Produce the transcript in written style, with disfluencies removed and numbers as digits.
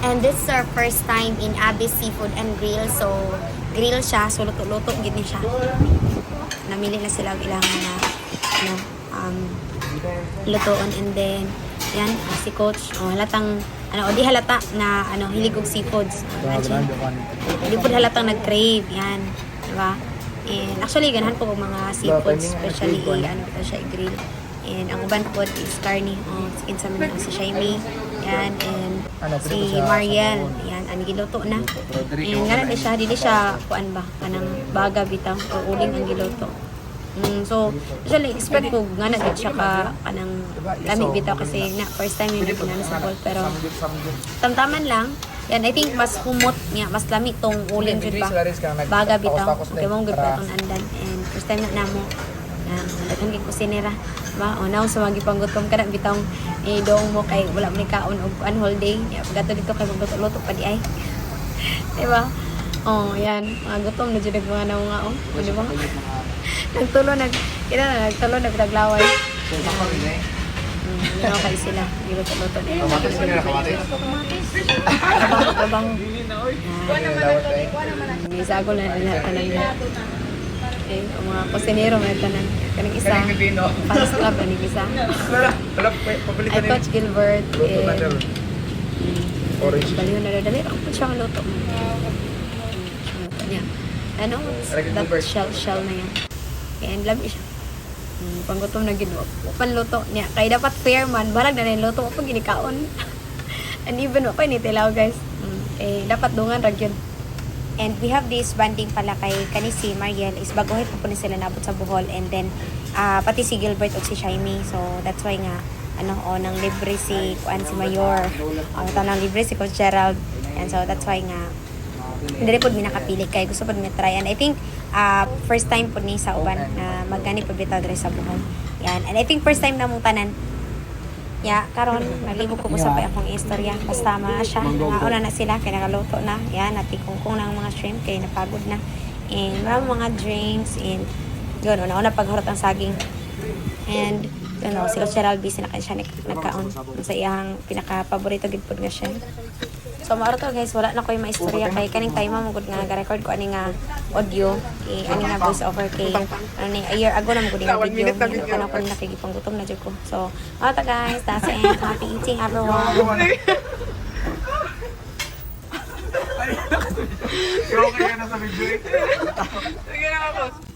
And this is our first time in Abyss Seafood and Grill. So, grill siya. So, luto-luto. Gini siya. Namili na sila ilang mga lutoon. And then, yan, si Coach. Halatang, di halata na, hilig og seafoods. Hindi po halatang nag-crave. Yan. Diba? And actually, ganahan po mga seafoods. Especially, ito siya i-grill. And ang uban po is Carney. Skin sa mga si Shaimi. Yan. And si Mariel. Yan. Ang giluto na. And gano'n na siya. Dili siya, kuan ba? Kanang baga bitaw. O uling ang giluto. So, usually, expect ko gano'n din siya kanang lamig bitaw. Kasi na, first time yung nagkinana sa bowl. Pero, tamtaman lang. Yan, I think mas humot niya. Mas lamig tong uling dyan ba? Baga bitaw. Okay, mong good pa itong andan. And first time na mo. Daghang kay kusinera ba o naon sa magipanggutom kada bitang doong mo kay wala man kaon og an whole day ya pagato dito kay magluto pa di ay di ba yan gutom na jud mga naong nga di ba nagtulo nagtulo na bitaglaway kay sila giluto-luto nila abang isagol na nila tanan ang mga kusinero may tanan kaning isa fans club kaning isa ay Coach Gilbert orange baliw na dali ang po siyang luto niya that shell na yan and love siya panggutom na ginuwa panluto niya kay dapat fair man balag na niluto pag ginikaon and even pa ni tilaw guys dapat dungan ra gyud. And we have this banding pala kay si Mariel is baguhin po ni sila nabot sa Bohol and then pati si Gilbert o si Shaimi. So that's why nga nang libre si Mayor. Nang libre si Coach Gerald. And so that's why nga hindi po mi nakapili kay gusto po mi try. And I think first time po ni sa uban na magani po bitaw diri sa Bohol. Yan. And I think first time na mong tanan. Karon naglibog ko sa akong istorya. Basta siya. Una na sila kay nakaluto na. Yan, natikungkong ng mga shrimp kay napagod na. And maraming mga drinks and yun, una paghurot ang saging. And si Coach Gerald busy na kaya siya nagkaon. Sa iyang pinaka-paborito gid pud nga siya. So maaro to guys, wala na ko yung maistorya kay kaning time mo gud nga nag-record ko ani nga audio, ani nga voice over kay a year ago na mo gud nga video. Ano ko nakigipanggutom na jud ko. So, ta guys, that's it. Happy eating everyone. Okay na sa video. Sige na ako.